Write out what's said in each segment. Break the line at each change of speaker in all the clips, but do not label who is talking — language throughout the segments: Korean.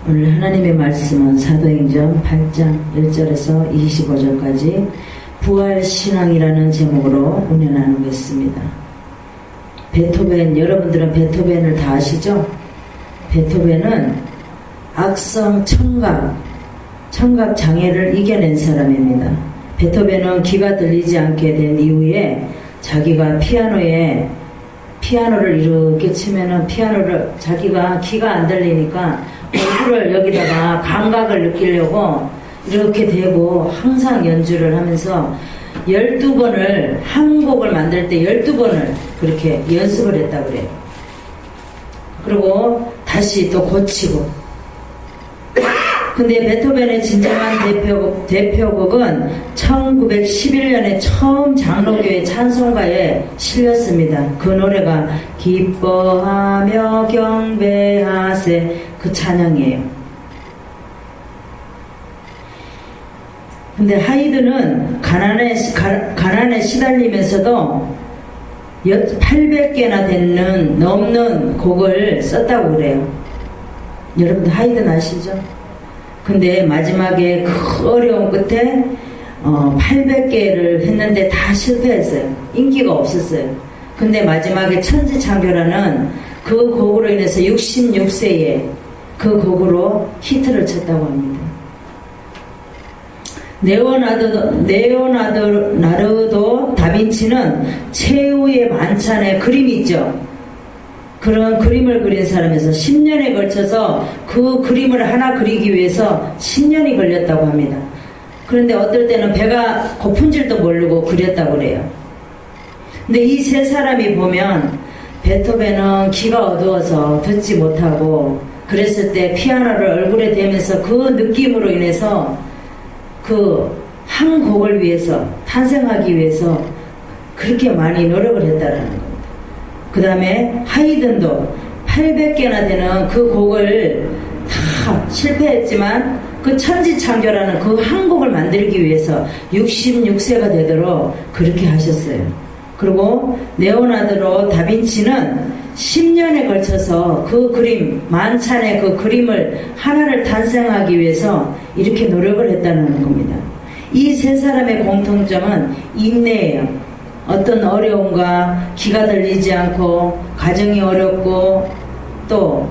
오늘 하나님의 말씀은 사도행전 8장 1절에서 25절까지 부활신앙이라는 제목으로 은혜 나누겠습니다. 베토벤, 여러분들은 베토벤을 다 아시죠? 베토벤은 악성 청각 장애를 이겨낸 사람입니다. 베토벤은 귀가 들리지 않게 된 이후에 자기가 피아노를 이렇게 치면은 자기가 귀가 안 들리니까 얼굴을 여기다가 감각을 느끼려고 이렇게 대고 항상 연주를 하면서 12번을 한 곡을 만들 때 12번을 그렇게 연습을 했다고 그래요. 그리고 다시 또 고치고. 근데 베토벤의 진정한 대표곡은 1911년에 처음 장로교회 찬송가에 실렸습니다. 그 노래가 기뻐하며 경배하세, 그 찬양이에요. 근데 하이든은 가난에 시달리면서도 800개나 넘는 곡을 썼다고 그래요. 여러분들 하이든 아시죠? 근데 마지막에 그 어려운 끝에 800개를 했는데 다 실패했어요. 인기가 없었어요. 근데 마지막에 천지창조라는 그 곡으로 인해서 66세에 그 곡으로 히트를 쳤다고 합니다. 레오나르도 다빈치는 최후의 만찬의 그림 있죠? 그런 그림을 그린 사람에서 10년에 걸쳐서 그 그림을 하나 그리기 위해서 10년이 걸렸다고 합니다. 그런데 어떨 때는 배가 고픈 줄도 모르고 그렸다고 그래요. 근데 이 세 사람이 보면 베토벤은 귀가 어두워서 듣지 못하고 그랬을 때 피아노를 얼굴에 대면서 그 느낌으로 인해서 그 한 곡을 위해서 탄생하기 위해서 그렇게 많이 노력을 했다라는 겁니다. 그 다음에 하이든도 800개나 되는 그 곡을 다 실패했지만 그 천지창조라는 그 한 곡을 만들기 위해서 66세가 되도록 그렇게 하셨어요. 그리고 레오나르도 다빈치는 10년에 걸쳐서 그 그림, 만찬의 그 그림을 하나를 탄생하기 위해서 이렇게 노력을 했다는 겁니다. 이 세 사람의 공통점은 인내예요. 어떤 어려움과 귀가 들리지 않고 가정이 어렵고 또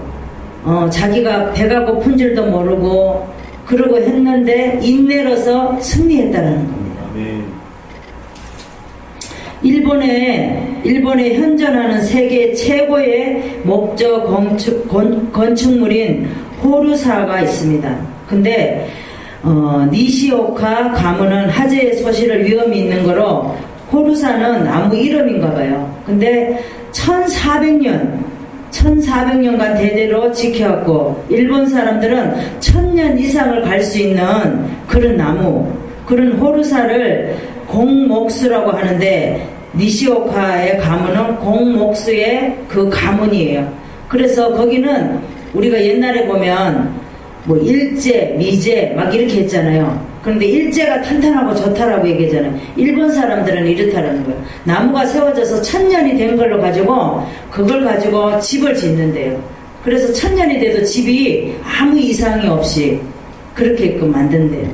자기가 배가 고픈 줄도 모르고 그러고 했는데 인내로서 승리했다는 겁니다. 일본에 현존하는 세계 최고의 목조 건축물인 호루사가 있습니다. 근데 니시오카 가문은 화재의 소실을 위험이 있는 거로 호루사는 아무 이름인가 봐요. 근데 1400년간 대대로 지켜왔고 일본 사람들은 1000년 이상을 갈 수 있는 그런 나무, 그런 호루사를 공목수라고 하는데 니시오카의 가문은 공목수의 그 가문이에요. 그래서 거기는 우리가 옛날에 보면 뭐 일제, 미제 막 이렇게 했잖아요. 그런데 일제가 탄탄하고 좋다라고 얘기하잖아요. 일본 사람들은 이렇다라는 거예요. 나무가 세워져서 1000년이 된 걸로 가지고 그걸 가지고 집을 짓는데요. 그래서 1000년이 돼도 집이 아무 이상이 없이 그렇게끔 만든대요.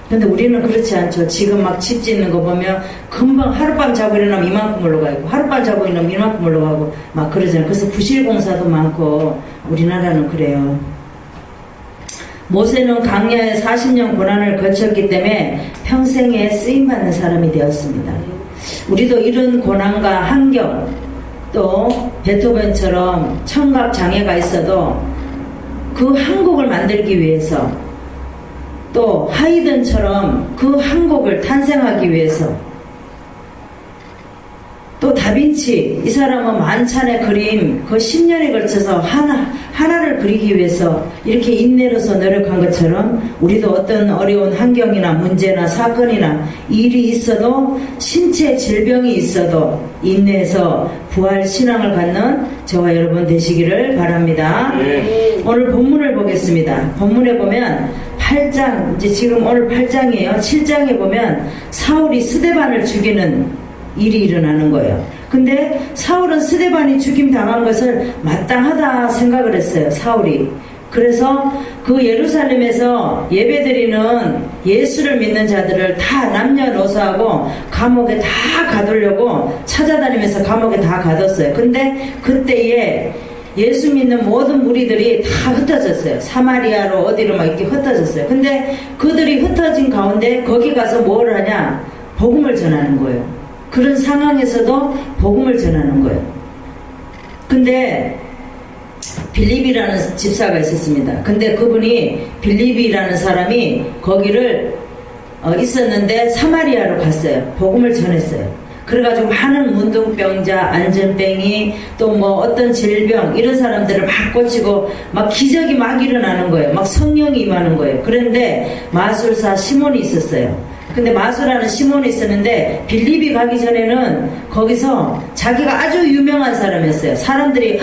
근데 우리는 그렇지 않죠. 지금 막 집 짓는 거 보면 금방 하룻밤 자고 일어나면 이만큼 올라가고 하룻밤 자고 일어나면 이만큼 올라가고 막 그러잖아요. 그래서 부실공사도 많고 우리나라는 그래요. 모세는 광야에 40년 고난을 거쳤기 때문에 평생에 쓰임받는 사람이 되었습니다. 우리도 이런 고난과 환경, 또 베토벤처럼 청각 장애가 있어도 그 한 곡을 만들기 위해서, 또 하이든처럼 그 한 곡을 탄생하기 위해서, 또 다빈치, 이 사람은 만찬의 그림 그 10년에 걸쳐서 하나를 그리기 위해서 이렇게 인내로서 노력한 것처럼 우리도 어떤 어려운 환경이나 문제나 사건이나 일이 있어도, 신체 질병이 있어도 인내해서 부활 신앙을 갖는 저와 여러분 되시기를 바랍니다. 오늘 본문을 보겠습니다. 본문에 보면 8장, 이제 지금 오늘 8장이에요. 7장에 보면 사울이 스데반을 죽이는 일이 일어나는 거예요. 근데 사울은 스데반이 죽임 당한 것을 마땅하다 생각을 했어요. 사울이. 그래서 그 예루살렘에서 예배드리는 예수를 믿는 자들을 다 남녀노소하고 감옥에 다 가두려고 찾아다니면서 감옥에 다 가뒀어요. 근데 그때에 예수 믿는 모든 무리들이 다 흩어졌어요. 사마리아로 어디로 막 이렇게 흩어졌어요. 근데 그들이 흩어진 가운데 거기 가서 뭘 하냐? 복음을 전하는 거예요. 그런 상황에서도 복음을 전하는 거예요. 근데 빌립이라는 집사가 있었습니다. 근데 그분이 빌립이라는 사람이 거기를 있었는데 사마리아로 갔어요. 복음을 전했어요. 그래가지고 많은 문둥병자, 안전병이 또 뭐 어떤 질병 이런 사람들을 막 고치고 막 기적이 막 일어나는 거예요. 막 성령이 임하는 거예요. 그런데 마술사 시몬이 있었어요. 근데 마술하는 시몬이 있었는데 빌립이 가기 전에는 거기서 자기가 아주 유명한 사람이었어요. 사람들이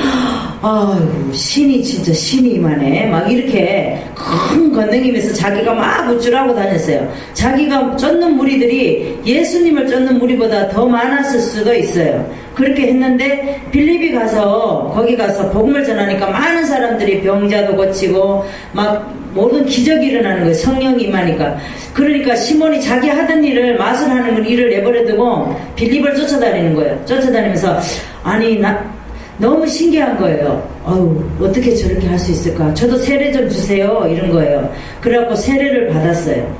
아이고 신이 진짜 신이 임하네 막 이렇게 큰 건너기면서 자기가 막 우쭐하고 다녔어요. 자기가 쫓는 무리들이 예수님을 쫓는 무리보다 더 많았을 수도 있어요. 그렇게 했는데 빌립이 가서 거기 가서 복음을 전하니까 많은 사람들이 병자도 고치고 막 모든 기적이 일어나는 거예요. 성령이 임하니까. 그러니까 시몬이 자기 하던 일을 마술하는 일을 내버려두고 빌립을 쫓아다니는 거예요. 쫓아다니면서 아니 너무 신기한 거예요. 어떻게 저렇게 할 수 있을까? 저도 세례 좀 주세요. 이런 거예요. 그래갖고 세례를 받았어요.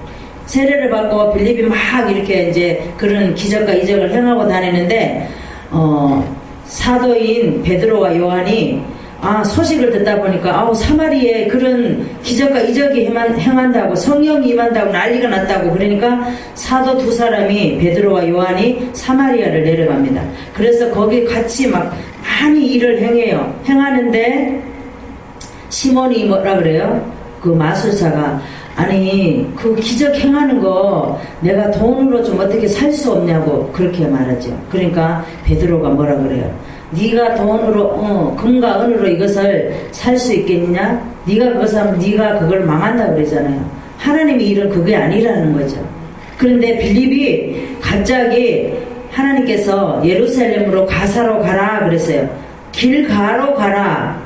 세례를 받고 빌립이 막 이렇게 이제 그런 기적과 이적을 행하고 다니는데 사도인 베드로와 요한이 소식을 듣다 보니까 사마리에 그런 기적과 이적이 행한다고 성령이 임한다고 난리가 났다고 그러니까 사도 두 사람이 베드로와 요한이 사마리아를 내려갑니다. 그래서 거기 같이 막 많이 일을 행하는데 시몬이 뭐라 그래요? 그 마술사가 아니 그 기적 행하는 거 내가 돈으로 좀 어떻게 살 수 없냐고 그렇게 말하죠. 그러니까 베드로가 뭐라 그래요? 네가 돈으로 금과 은으로 이것을 살 수 있겠냐? 네가 그것을 하면 네가 그걸 망한다 그러잖아요. 하나님의 일은 그게 아니라는 거죠. 그런데 빌립이 갑자기 하나님께서 예루살렘으로 가사로 가라 그랬어요. 길가로 가라.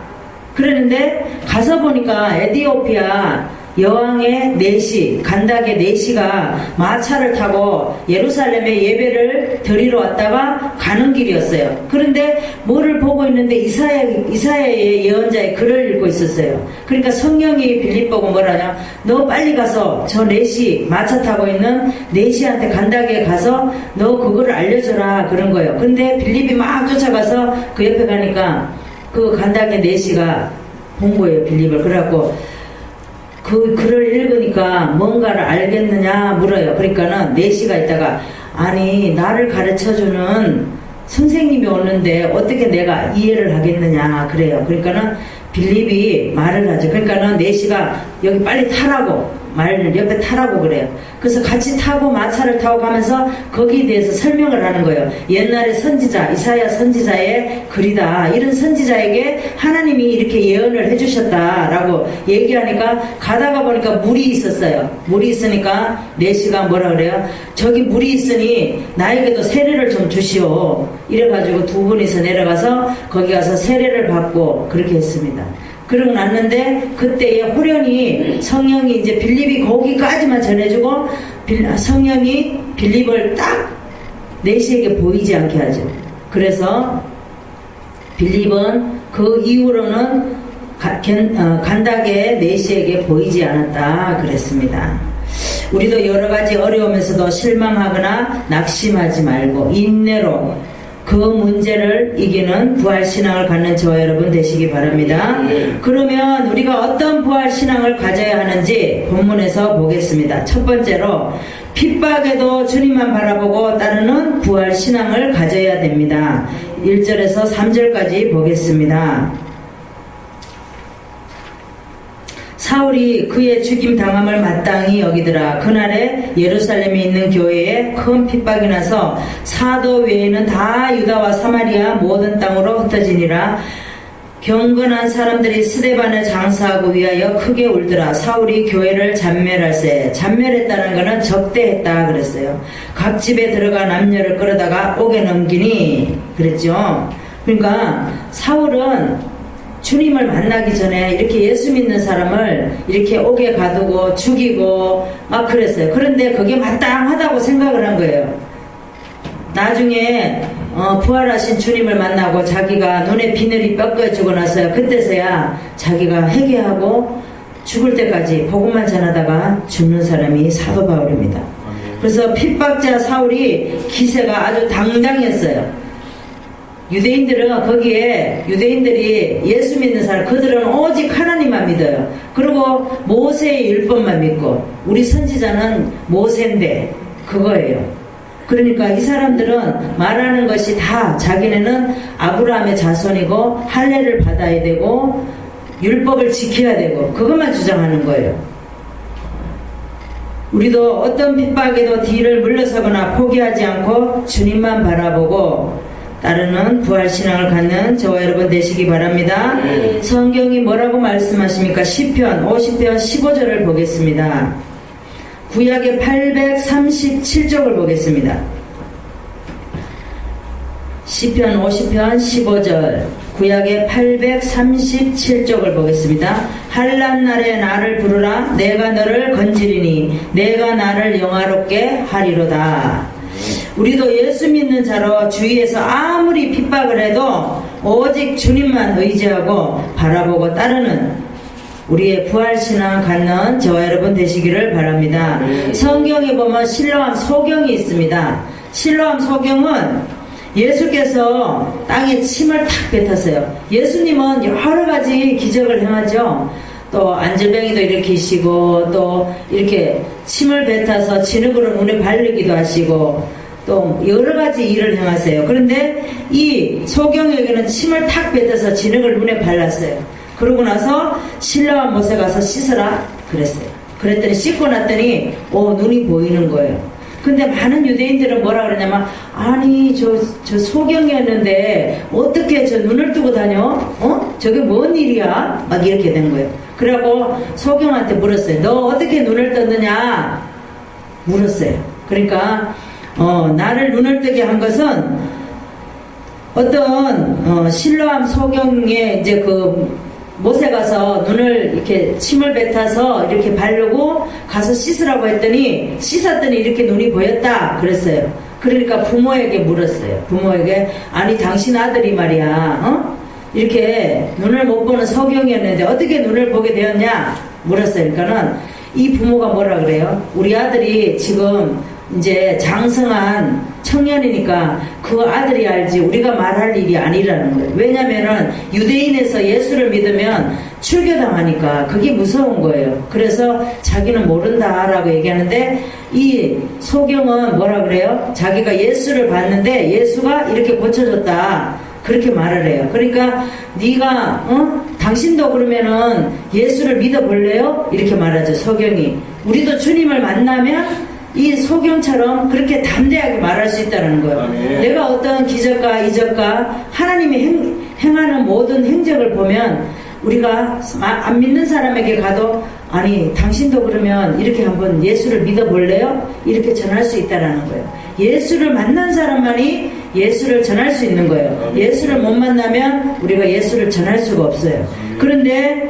그랬는데 가서 보니까 에티오피아 여왕의 내시, 간닥의 내시가 마차를 타고 예루살렘에 예배를 드리러 왔다가 가는 길이었어요. 그런데 뭐를 보고 있는데 이사야의 예언자의 글을 읽고 있었어요. 그러니까 성령이 빌립 보고 뭐라냐? 너 빨리 가서 저 내시, 마차 타고 있는 내시한테 간닥에 가서 너 그거를 알려줘라 그런 거예요. 근데 빌립이 막 쫓아가서 그 옆에 가니까 그 간닥의 내시가 본 거예요. 빌립을. 그래갖고 그 글을 읽으니까 뭔가를 알겠느냐 물어요. 그러니까는 내시가 있다가 아니 나를 가르쳐주는 선생님이 오는데 어떻게 내가 이해를 하겠느냐 그래요. 그러니까는 빌립이 말을 하죠. 그러니까는 내시가 여기 빨리 타라고 말 옆에 타라고 그래요. 그래서 같이 타고 마차를 타고 가면서 거기에 대해서 설명을 하는 거예요. 옛날에 선지자 이사야 선지자의 글이다. 이런 선지자에게 하나님이 이렇게 예언을 해주셨다라고 얘기하니까 가다가 보니까 물이 있었어요. 물이 있으니까 내시가 뭐라 그래요? 저기 물이 있으니 나에게도 세례를 좀 주시오. 이래가지고 두 분이서 내려가서 거기 가서 세례를 받고 그렇게 했습니다. 그러고 났는데 그때에 호련히 성령이 이제 빌립이 거기까지만 전해주고 성령이 빌립을 딱 내시에게 보이지 않게 하죠. 그래서 빌립은 그 이후로는 간닥의 내시에게 보이지 않았다 그랬습니다. 우리도 여러가지 어려우면서도 실망하거나 낙심하지 말고 인내로 그 문제를 이기는 부활신앙을 갖는 저와 여러분 되시기 바랍니다. 그러면 우리가 어떤 부활신앙을 가져야 하는지 본문에서 보겠습니다. 첫 번째로 핍박에도 주님만 바라보고 따르는 부활신앙을 가져야 됩니다. 1절에서 3절까지 보겠습니다. 사울이 그의 죽임 당함을 마땅히 여기더라. 그날에 예루살렘에 있는 교회에 큰 핍박이 나서 사도 외에는 다 유다와 사마리아 모든 땅으로 흩어지니라. 경건한 사람들이 스데반을 장사하고 위하여 크게 울더라. 사울이 교회를 잔멸할세. 잔멸했다는 것은 적대했다 그랬어요. 각 집에 들어가 남녀를 끌어다가 옥에 넘기니 그랬죠. 그러니까 사울은 주님을 만나기 전에 이렇게 예수 믿는 사람을 이렇게 옥에 가두고 죽이고 막 그랬어요. 그런데 그게 마땅하다고 생각을 한 거예요. 나중에 부활하신 주님을 만나고 자기가 눈에 비늘이 뼈꺼지고 나서야 그때서야 자기가 회개하고 죽을 때까지 복음만 전하다가 죽는 사람이 사도 바울입니다. 그래서 핍박자 사울이 기세가 아주 당당했어요. 유대인들은 거기에 유대인들이 예수 믿는 사람 그들은 오직 하나님만 믿어요. 그리고 모세의 율법만 믿고 우리 선지자는 모세인데 그거예요. 그러니까 이 사람들은 말하는 것이 다 자기네는 아브라함의 자손이고 할례를 받아야 되고 율법을 지켜야 되고 그것만 주장하는 거예요. 우리도 어떤 핍박에도 뒤를 물러서거나 포기하지 않고 주님만 바라보고 따르는 부활신앙을 갖는 저와 여러분 되시기 바랍니다. 성경이 뭐라고 말씀하십니까? 시편 50편 15절을 보겠습니다. 구약의 837쪽을 보겠습니다. 시편 50편 15절 구약의 837쪽을 보겠습니다. 환난 날에 나를 부르라. 내가 너를 건지리니 내가 나를 영화롭게 하리로다. 우리도 예수 믿는 자로 주위에서 아무리 핍박을 해도 오직 주님만 의지하고 바라보고 따르는 우리의 부활신앙 갖는 저와 여러분 되시기를 바랍니다. 성경에 보면 실로암 소경이 있습니다. 실로암 소경은 예수께서 땅에 침을 탁 뱉었어요. 예수님은 여러 가지 기적을 행하죠. 또 안절병이도 일으키시고 또 이렇게 침을 뱉어서 진흙으로 눈에 바르기도 하시고 또 여러 가지 일을 행하세요. 그런데 이 소경에게는 침을 탁 뱉어서 진흙을 눈에 발랐어요. 그러고 나서 실로암 못에 가서 씻으라 그랬어요. 그랬더니 씻고 났더니 눈이 보이는 거예요. 근데 많은 유대인들은 뭐라 그러냐면 아니 저 소경이었는데 어떻게 저 눈을 뜨고 다녀? 저게 뭔 일이야? 막 이렇게 된 거예요. 그래갖고 소경한테 물었어요. 너 어떻게 눈을 떴느냐? 물었어요. 그러니까 나를 눈을 뜨게 한 것은 어떤 실로암 소경에 이제 그 못에 가서 눈을 이렇게 침을 뱉어서 이렇게 바르고 가서 씻으라고 했더니 씻었더니 이렇게 눈이 보였다 그랬어요. 그러니까 부모에게 물었어요. 부모에게 아니 당신 아들이 말이야 이렇게 눈을 못 보는 소경이었는데 어떻게 눈을 보게 되었냐 물었어요. 그러니까는 이 부모가 뭐라 그래요? 우리 아들이 지금 이제 장성한 청년이니까 그 아들이 알지 우리가 말할 일이 아니라는 거예요. 왜냐면은 유대인에서 예수를 믿으면 출교당하니까 그게 무서운 거예요. 그래서 자기는 모른다라고 얘기하는데 이 소경은 뭐라 그래요? 자기가 예수를 봤는데 예수가 이렇게 고쳐줬다 그렇게 말을 해요. 그러니까 네가 당신도 그러면은 예수를 믿어볼래요? 이렇게 말하죠. 소경이. 우리도 주님을 만나면 이 소경처럼 그렇게 담대하게 말할 수 있다는 거예요. 내가 어떤 기적과 이적과 하나님이 행하는 모든 행적을 보면 우리가 안 믿는 사람에게 가도 아니 당신도 그러면 이렇게 한번 예수를 믿어볼래요? 이렇게 전할 수 있다는 거예요. 예수를 만난 사람만이 예수를 전할 수 있는 거예요. 예수를 못 만나면 우리가 예수를 전할 수가 없어요. 그런데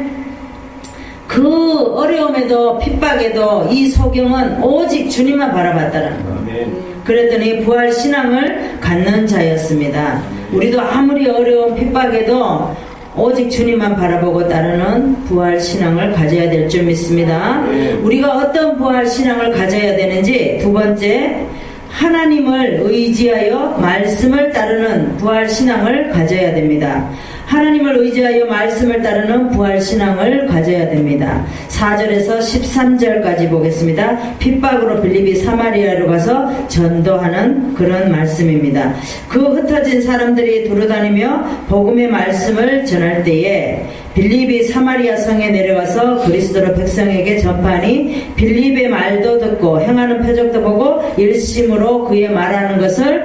그 어려움에도 핍박에도 이 소경은 오직 주님만 바라봤다는 거예요. 그랬더니 부활신앙을 갖는 자였습니다. 우리도 아무리 어려운 핍박에도 오직 주님만 바라보고 따르는 부활신앙을 가져야 될 줄 믿습니다. 우리가 어떤 부활신앙을 가져야 되는지 두 번째 하나님을 의지하여 말씀을 따르는 부활신앙을 가져야 됩니다. 하나님을 의지하여 말씀을 따르는 부활신앙을 가져야 됩니다. 4절에서 13절까지 보겠습니다. 핍박으로 빌립이 사마리아로 가서 전도하는 그런 말씀입니다. 그 흩어진 사람들이 두루다니며 복음의 말씀을 전할 때에 빌립이 사마리아 성에 내려가서 그리스도로 백성에게 전파하니 빌립의 말도 듣고 행하는 표적도 보고 일심으로 그의 말하는 것을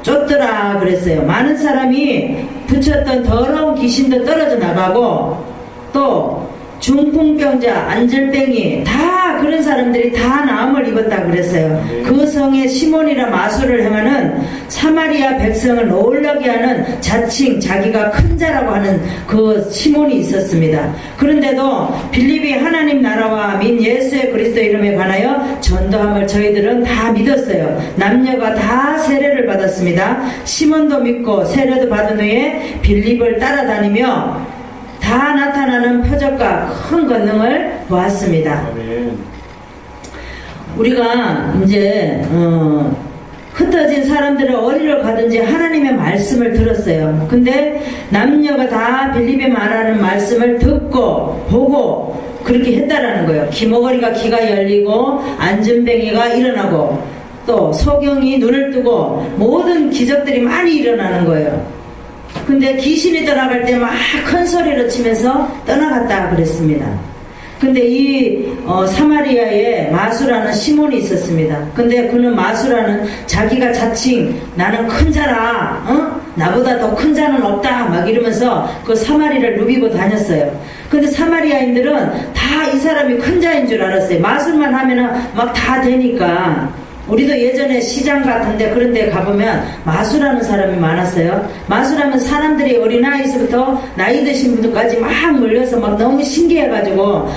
쫓더라 그랬어요. 많은 사람이 붙였던 더러운 귀신도 떨어져 나가고 또 중풍병자, 안절뱅이 다 그런 사람들이 다 나음을 입었다 그랬어요. 그 성에 시몬이라 마술을 행하는 사마리아 백성을 놀라게 하는 자칭 자기가 큰 자라고 하는 그 시몬이 있었습니다. 그런데도 빌립이 하나님 나라와 민 예수의 그리스도 이름에 관하여 전도함을 저희들은 다 믿었어요. 남녀가 다 세례를 받았습니다. 시몬도 믿고 세례도 받은 후에 빌립을 따라다니며 다 나타나는 표적과 큰 권능을 보았습니다. 우리가 이제 흩어진 사람들은 어디를 가든지 하나님의 말씀을 들었어요. 근데 남녀가 다 빌립이 말하는 말씀을 듣고 보고 그렇게 했다라는 거예요. 기머거리가 귀가 열리고 안전뱅이가 일어나고 또 소경이 눈을 뜨고 모든 기적들이 많이 일어나는 거예요. 근데 귀신이 떠나갈 때 막 큰 소리로 치면서 떠나갔다 그랬습니다. 근데 이 사마리아에 마술하는 시몬이 있었습니다. 근데 그는 마술하는 자기가 자칭 나는 큰 자라, 나보다 더 큰 자는 없다 막 이러면서 그 사마리를 누비고 다녔어요. 근데 사마리아인들은 다 이 사람이 큰 자인 줄 알았어요. 마술만 하면은 막 다 되니까. 우리도 예전에 시장 같은데 그런 데 가보면 마술하는 사람이 많았어요. 마술하면 사람들이 어린아이에서부터 나이 드신 분들까지 막 몰려서 막 너무 신기해가지고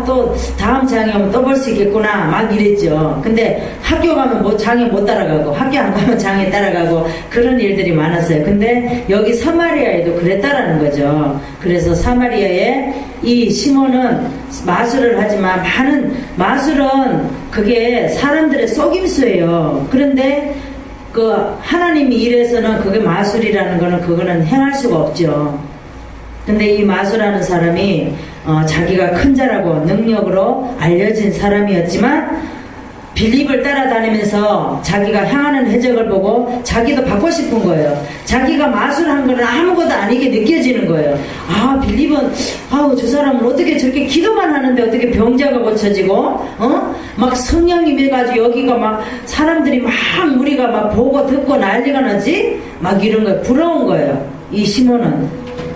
또 다음 장에 오면 또 볼 수 있겠구나 막 이랬죠. 근데 학교 가면 뭐 장에 못 따라가고 학교 안 가면 장에 따라가고 그런 일들이 많았어요. 근데 여기 사마리아에도 그랬다라는 거죠. 그래서 사마리아에 이 시몬은 마술을 하지만 많은 마술은 그게 사람들의 속임수예요. 그런데 그 하나님이 일해서는 그게 마술이라는 거는 그거는 행할 수가 없죠. 근데 이 마술하는 사람이 자기가 큰 자라고 능력으로 알려진 사람이었지만 빌립을 따라다니면서 자기가 향하는 해적을 보고 자기도 받고 싶은 거예요. 자기가 마술한 거는 아무것도 아니게 느껴지는 거예요. 빌립은 저 사람은 어떻게 저렇게 기도만 하는데 어떻게 병자가 고쳐지고 막 성령이 임해가지고 여기가 막 사람들이 막 우리가 막 보고 듣고 난리가 나지? 막 이런 거예요. 부러운 거예요. 이 시몬은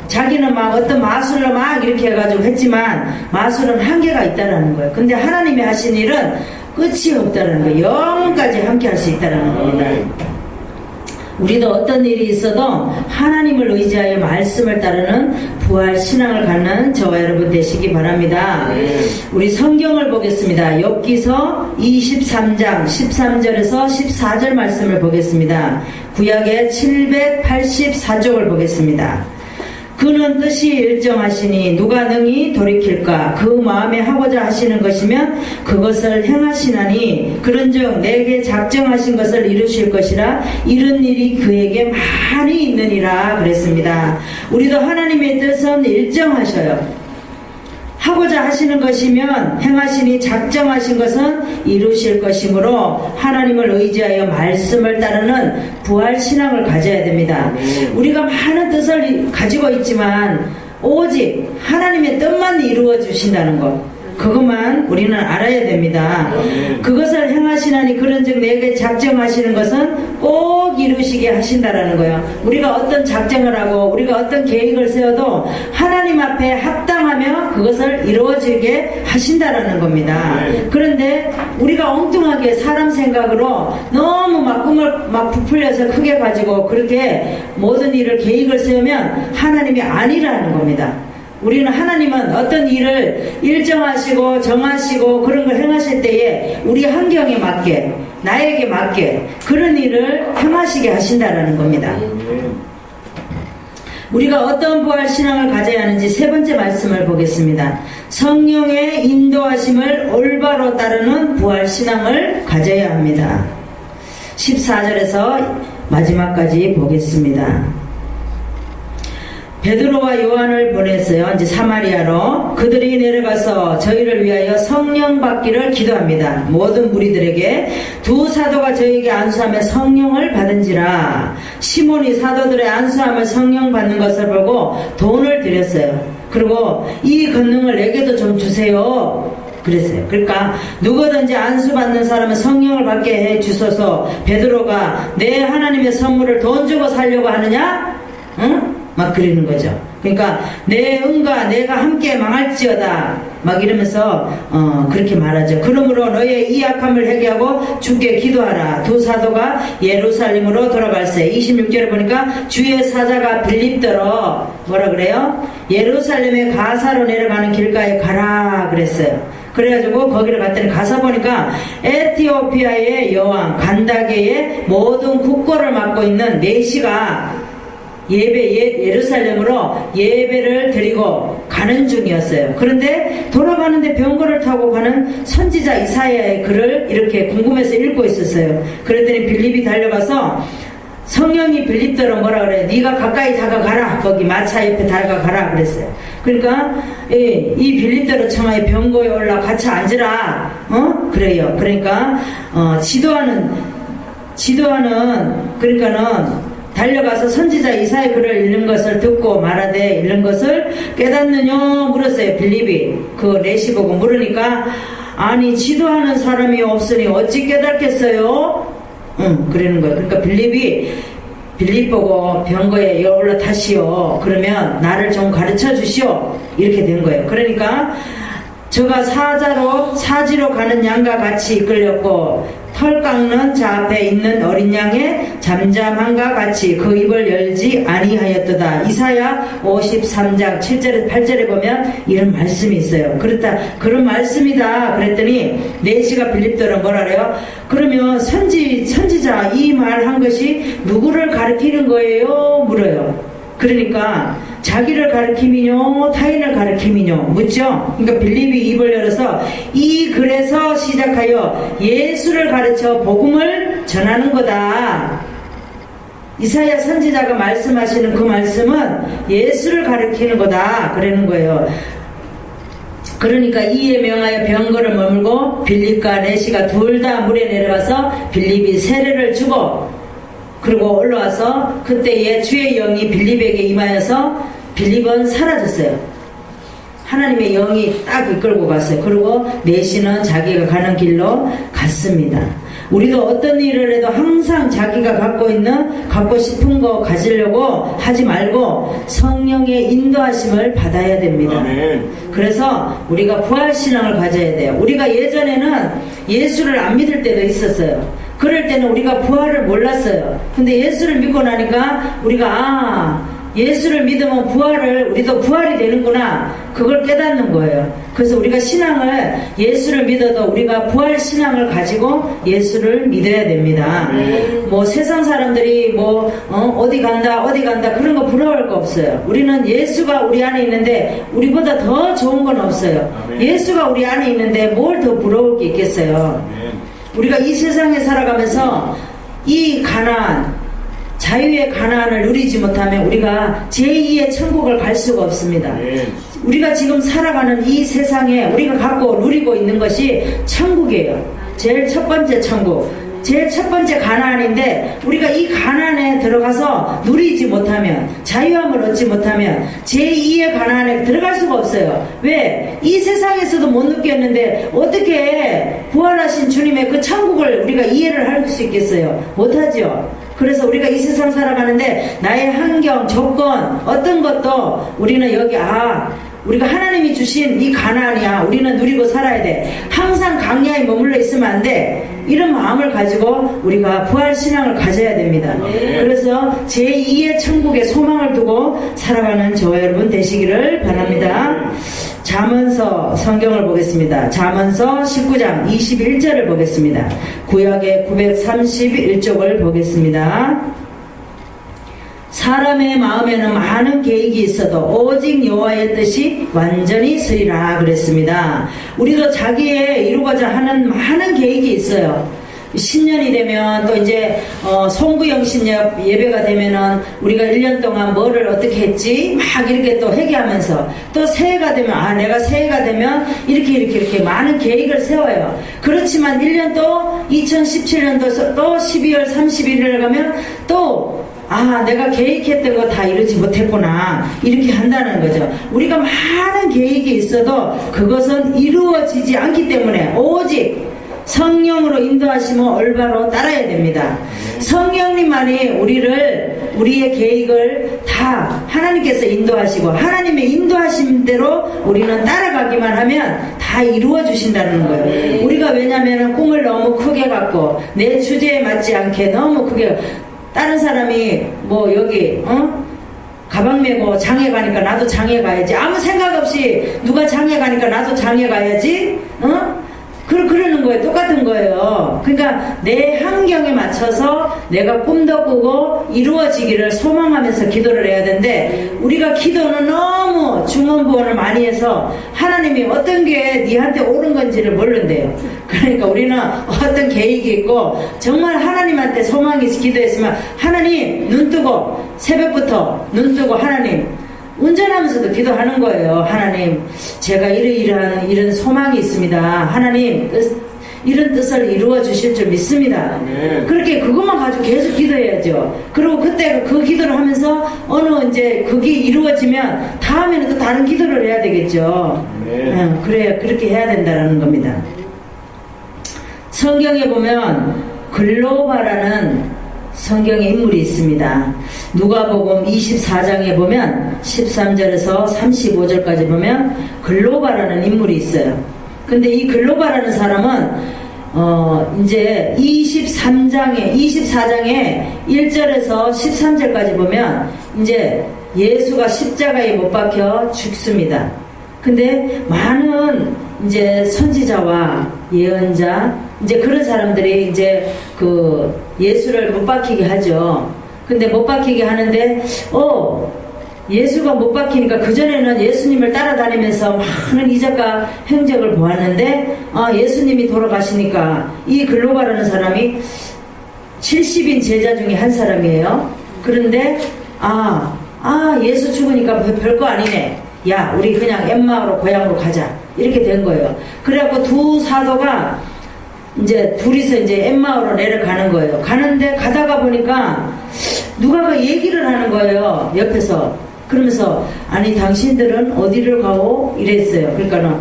자기는 막 어떤 마술로 막 이렇게 해가지고 했지만 마술은 한계가 있다는 거예요. 근데 하나님이 하신 일은 끝이 없다는 거예요. 영원까지 함께 할 수 있다는 겁니다. 우리도 어떤 일이 있어도 하나님을 의지하여 말씀을 따르는 부활 신앙을 갖는 저와 여러분 되시기 바랍니다. 우리 성경을 보겠습니다. 욥기서 23장 13절에서 14절 말씀을 보겠습니다. 구약의 784쪽을 보겠습니다. 그는 뜻이 일정하시니 누가 능히 돌이킬까? 그 마음에 하고자 하시는 것이면 그것을 행하시나니 그런즉 내게 작정하신 것을 이루실 것이라 이런 일이 그에게 많이 있느니라 그랬습니다. 우리도 하나님의 뜻은 일정하셔요. 하고자 하시는 것이면 행하시니 작정하신 것은 이루실 것이므로 하나님을 의지하여 말씀을 따르는 부활신앙을 가져야 됩니다. 우리가 많은 뜻을 가지고 있지만 오직 하나님의 뜻만 이루어 주신다는 것, 그것만 우리는 알아야 됩니다. 그것을 행하시나니 그런즉 내게 작정하시는 것은 꼭 이루시게 하신다라는 거예요. 우리가 어떤 작정을 하고 우리가 어떤 계획을 세워도 하나님 앞에 합당하며 그것을 이루어지게 하신다라는 겁니다. 그런데 우리가 엉뚱하게 사람 생각으로 너무 막 꿈을 막 부풀려서 크게 가지고 그렇게 모든 일을 계획을 세우면 하나님이 아니라는 겁니다. 우리는 하나님은 어떤 일을 일정하시고 정하시고 그런 걸 행하실 때에 우리 환경에 맞게 나에게 맞게 그런 일을 행하시게 하신다라는 겁니다. 우리가 어떤 부활신앙을 가져야 하는지 세 번째 말씀을 보겠습니다. 성령의 인도하심을 올바로 따르는 부활신앙을 가져야 합니다. 14절에서 마지막까지 보겠습니다. 베드로와 요한을 보냈어요. 이제 사마리아로. 그들이 내려가서 저희를 위하여 성령 받기를 기도합니다. 모든 무리들에게 두 사도가 저희에게 안수하며 성령을 받은지라. 시몬이 사도들의 안수함을 성령 받는 것을 보고 돈을 드렸어요. 그리고 이 권능을 내게도 좀 주세요. 그랬어요. 그러니까 누구든지 안수받는 사람은 성령을 받게 해 주소서. 베드로가 내 하나님의 선물을 돈 주고 살려고 하느냐? 응? 막 그러는 거죠. 그러니까 내 은과 내가 함께 망할지어다 막 이러면서 그렇게 말하죠. 그러므로 너의 이 악함을 회개하고 주께 기도하라. 두 사도가 예루살렘으로 돌아갈세. 26절에 보니까 주의 사자가 빌립더러 뭐라 그래요? 예루살렘에 가사로 내려가는 길가에 가라 그랬어요. 그래가지고 거기를 갔더니 가서 보니까 에티오피아의 여왕 간다게의 모든 국고를 맡고 있는 내시가 예루살렘으로 예배를 드리고 가는 중이었어요. 그런데 돌아가는데 병거를 타고 가는 선지자 이사야의 글을 이렇게 궁금해서 읽고 있었어요. 그랬더니 빌립이 달려가서 성령이 빌립더러 뭐라 그래? 네가 가까이 다가가라. 거기 마차 옆에 다가가라 그랬어요. 그러니까 이 빌립더러 청하에 병거에 올라 같이 앉으라. 그래요. 그러니까 지도하는 그러니까는 달려가서 선지자 이사야 글을 읽는 것을 듣고 말하되 읽는 것을 깨닫느냐 물었어요. 빌립이 그 내시 보고 물으니까 아니 지도하는 사람이 없으니 어찌 깨닫겠어요? 그러는 거예요. 그러니까 빌립 보고 병거에 올라타시오. 그러면 나를 좀 가르쳐 주시오. 이렇게 된 거예요. 그러니까 저가 사지로 가는 양과 같이 이끌렸고 털 깎는 자 앞에 있는 어린 양의 잠잠함과 같이 그 입을 열지 아니하였도다. 이사야 53장 7절에 8절에 보면 이런 말씀이 있어요. 그런 말씀이다 그랬더니 내시가 빌립더러 뭐라 그래요? 그러면 선지자 이 말 한 것이 누구를 가리키는 거예요? 물어요. 그러니까 자기를 가리킴이뇨 타인을 가리킴이뇨 묻죠. 그러니까 빌립이 입을 열어서 이 글에서 시작하여 예수를 가르쳐 복음을 전하는 거다. 이사야 선지자가 말씀하시는 그 말씀은 예수를 가리키는 거다 그러는 거예요. 그러니까 이에 명하여 병거를 머물고 빌립과 내시가 둘 다 물에 내려가서 빌립이 세례를 주고 그리고 올라와서 그때에 주의 영이 빌립에게 임하여서 빌립은 사라졌어요. 하나님의 영이 딱 이끌고 갔어요. 그리고 내시는 자기가 가는 길로 갔습니다. 우리도 어떤 일을 해도 항상 자기가 갖고 싶은 거 가지려고 하지 말고 성령의 인도하심을 받아야 됩니다. 아멘. 그래서 우리가 부활신앙을 가져야 돼요. 우리가 예전에는 예수를 안 믿을 때도 있었어요. 그럴 때는 우리가 부활을 몰랐어요. 근데 예수를 믿고 나니까 우리가 예수를 믿으면 우리도 부활이 되는구나. 그걸 깨닫는 거예요. 그래서 우리가 신앙을 예수를 믿어도 우리가 부활 신앙을 가지고 예수를 믿어야 됩니다. 뭐 세상 사람들이 어디 간다 그런 거 부러울 거 없어요. 우리는 예수가 우리 안에 있는데 우리보다 더 좋은 건 없어요. 예수가 우리 안에 있는데 뭘 더 부러울 게 있겠어요. 우리가 이 세상에 살아가면서 이 가나안 자유의 가나안을 누리지 못하면 우리가 제2의 천국을 갈 수가 없습니다. 우리가 지금 살아가는 이 세상에 우리가 갖고 누리고 있는 것이 천국이에요. 제일 첫 번째 천국, 제일 첫 번째 가나안인데 우리가 이 가나안에 들어가서 누리지 못하면 자유함을 얻지 못하면 제2의 가나안에 들어갈 수가 없어요. 왜? 이 세상에서도 못 느꼈는데 어떻게 부활하신 주님의 그 천국을 우리가 이해를 할 수 있겠어요? 못하죠. 그래서 우리가 이 세상 살아가는데 나의 환경, 조건 어떤 것도 우리는 여기 우리가 하나님이 주신 이 가나안이야. 우리는 누리고 살아야 돼. 항상 강야에 머물러 있으면 안 돼. 이런 마음을 가지고 우리가 부활신앙을 가져야 됩니다. 그래서 제2의 천국에 소망을 두고 살아가는 저와 여러분 되시기를 바랍니다. 잠언서 성경을 보겠습니다. 잠언서 19장 21절을 보겠습니다. 구약의 931쪽을 보겠습니다. 사람의 마음에는 많은 계획이 있어도 오직 여호와의 뜻이 완전히 서리라 그랬습니다. 우리도 자기의 이루고자 하는 많은 계획이 있어요. 신년이 되면 또 이제 송구영신 예배가 되면은 우리가 1년 동안 뭐를 어떻게 했지 막 이렇게 또 회개하면서 또 새해가 되면 내가 새해가 되면 이렇게 많은 계획을 세워요. 그렇지만 1년 또 2017년도 또 12월 31일을 가면 또 내가 계획했던 거 다 이루지 못했구나 이렇게 한다는 거죠. 우리가 많은 계획이 있어도 그것은 이루어지지 않기 때문에 오직 성령으로 인도하시면 올바로 따라야 됩니다. 성령님만이 우리의 계획을 다 하나님께서 인도하시고 하나님의 인도하심대로 우리는 따라가기만 하면 다 이루어 주신다는 거예요. 우리가 왜냐면 꿈을 너무 크게 갖고 내 주제에 맞지 않게 너무 크게 다른 사람이 뭐 여기 가방 메고 장에 가니까 나도 장에 가야지. 아무 생각 없이 누가 장에 가니까 나도 장에 가야지. 그러는 거예요. 똑같은 거예요. 그러니까 내 환경에 맞춰서 내가 꿈도 꾸고 이루어지기를 소망하면서 기도를 해야 되는데 우리가 기도는 너무 중언부언을 많이 해서 하나님이 어떤 게 니한테 옳은 건지를 모른대요. 그러니까 우리는 어떤 계획이 있고 정말 하나님한테 소망이 기도했으면 하나님 눈 뜨고 새벽부터 눈 뜨고 하나님 운전하면서도 기도하는 거예요. 하나님 제가 이런 소망이 있습니다. 하나님 이런 뜻을 이루어 주실 줄 믿습니다. 그렇게 그것만 가지고 계속 기도해야죠. 그리고 그때 그 기도를 하면서 어느 이제 그게 이루어지면 다음에는 또 다른 기도를 해야 되겠죠. 그래야 그렇게 해야 된다는 겁니다. 성경에 보면 글로바라는 성경의 인물이 있습니다. 누가복음 24장에 보면 13절에서 35절까지 보면 글로바라는 인물이 있어요. 근데 이 글로바라는 사람은 이제 24장에 1절에서 13절까지 보면 이제 예수가 십자가에 못 박혀 죽습니다. 근데 많은 이제 선지자와 예언자 이제 그런 사람들이 이제 그 예수를 못 박히게 하죠. 근데 못 박히게 하는데 예수가 못 박히니까 그전에는 예수님을 따라다니면서 많은 이적과 행적을 보았는데 예수님이 돌아가시니까 이 글로바라는 사람이 70인 제자 중에 한 사람이에요. 그런데 예수 죽으니까 별거 아니네. 야 우리 그냥 엠마오로 고향으로 가자 이렇게 된 거예요. 그래갖고 두 사도가 이제 둘이서 이제 엠마오로 내려가는 거예요. 가는데 가다가 보니까 누가 그 얘기를 하는 거예요. 옆에서. 그러면서 아니 당신들은 어디를 가오? 이랬어요. 그러니까는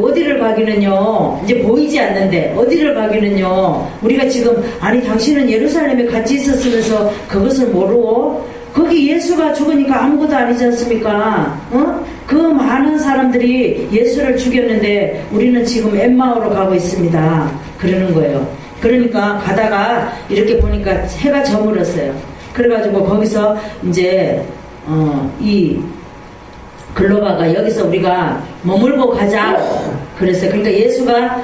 어디를 가기는요 이제 보이지 않는데 어디를 가기는요 우리가 지금 아니 당신은 예루살렘에 같이 있었으면서 그것을 모르고 거기 예수가 죽으니까 아무것도 아니지 않습니까? 그 많은 사람들이 예수를 죽였는데 우리는 지금 엠마오로 가고 있습니다. 그러는 거예요. 그러니까 가다가 이렇게 보니까 해가 저물었어요. 그래가지고 거기서 이제 이 글로바가 여기서 우리가 머물고 가자 그랬어요. 그러니까 예수가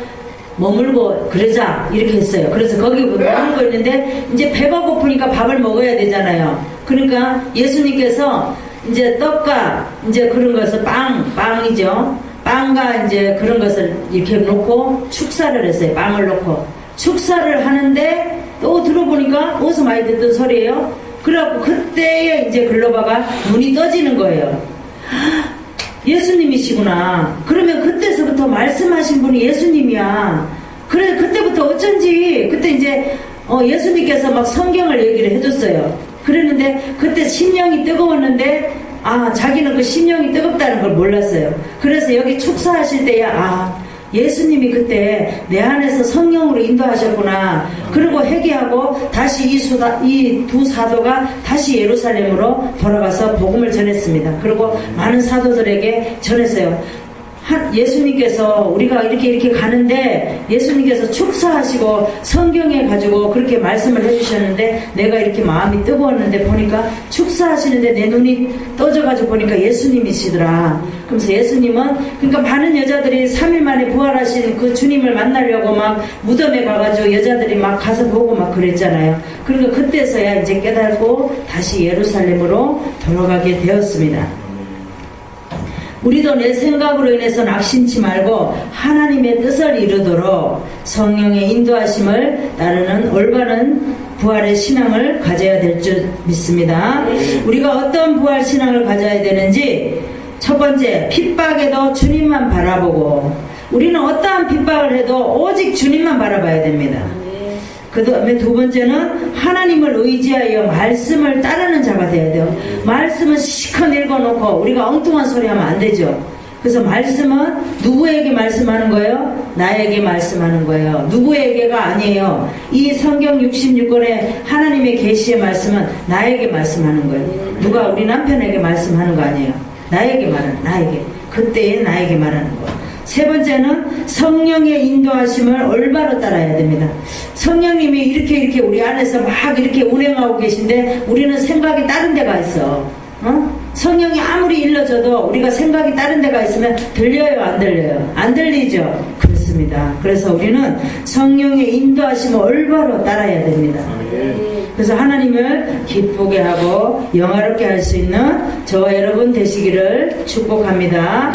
머물고 그러자 이렇게 했어요. 그래서 거기 머물고 있는데 이제 배가 고프니까 밥을 먹어야 되잖아요. 그러니까 예수님께서 이제 떡과 이제 그런 것을 빵이죠. 빵과 이제 그런 것을 이렇게 놓고 축사를 했어요. 빵을 놓고 축사를 하는데 또 들어보니까 어디서 많이 듣던 소리예요. 그래갖고 그때에 이제 글로바가 눈이 떠지는 거예요. 예수님이시구나. 그러면 그때서부터 말씀하신 분이 예수님이야. 그래 그때부터 어쩐지 그때 이제 예수님께서 막 성경을 얘기를 해줬어요. 그랬는데 그때 심령이 뜨거웠는데 자기는 그 심령이 뜨겁다는 걸 몰랐어요. 그래서 여기 축사하실 때에 예수님이 그때 내 안에서 성령으로 인도하셨구나. 그리고 회개하고 다시 이 두 사도가 다시 예루살렘으로 돌아가서 복음을 전했습니다. 그리고 많은 사도들에게 전했어요. 예수님께서 우리가 이렇게 가는데 예수님께서 축사하시고 성경에 가지고 그렇게 말씀을 해주셨는데 내가 이렇게 마음이 뜨거웠는데 보니까 축사하시는데 내 눈이 떠져가지고 보니까 예수님이시더라. 그러면서 예수님은 그러니까 많은 여자들이 3일 만에 부활하신 그 주님을 만나려고 막 무덤에 가가지고 여자들이 막 가서 보고 막 그랬잖아요. 그러니까 그때서야 이제 깨달고 다시 예루살렘으로 돌아가게 되었습니다. 우리도 내 생각으로 인해서 낙심치 말고 하나님의 뜻을 이루도록 성령의 인도하심을 따르는 올바른 부활의 신앙을 가져야 될 줄 믿습니다. 우리가 어떤 부활 신앙을 가져야 되는지 첫 번째, 핍박에도 주님만 바라보고 우리는 어떠한 핍박을 해도 오직 주님만 바라봐야 됩니다. 그 다음에 두 번째는 하나님을 의지하여 말씀을 따르는 자가 되어야 돼요. 말씀은 시컷 읽어놓고 우리가 엉뚱한 소리 하면 안 되죠. 그래서 말씀은 누구에게 말씀하는 거예요? 나에게 말씀하는 거예요. 누구에게가 아니에요. 이 성경 66권의 하나님의 계시의 말씀은 나에게 말씀하는 거예요. 누가 우리 남편에게 말씀하는 거 아니에요. 나에게 말하는, 나에게. 그때에 나에게 말하는 거. 세 번째는 성령의 인도하심을 올바로 따라야 됩니다. 성령님이 이렇게 우리 안에서 막 이렇게 운행하고 계신데 우리는 생각이 다른 데가 있어. 성령이 아무리 일러줘도 우리가 생각이 다른 데가 있으면 들려요, 안 들려요? 안 들리죠? 그렇습니다. 그래서 우리는 성령의 인도하심을 올바로 따라야 됩니다. 그래서 하나님을 기쁘게 하고 영화롭게 할 수 있는 저와 여러분 되시기를 축복합니다.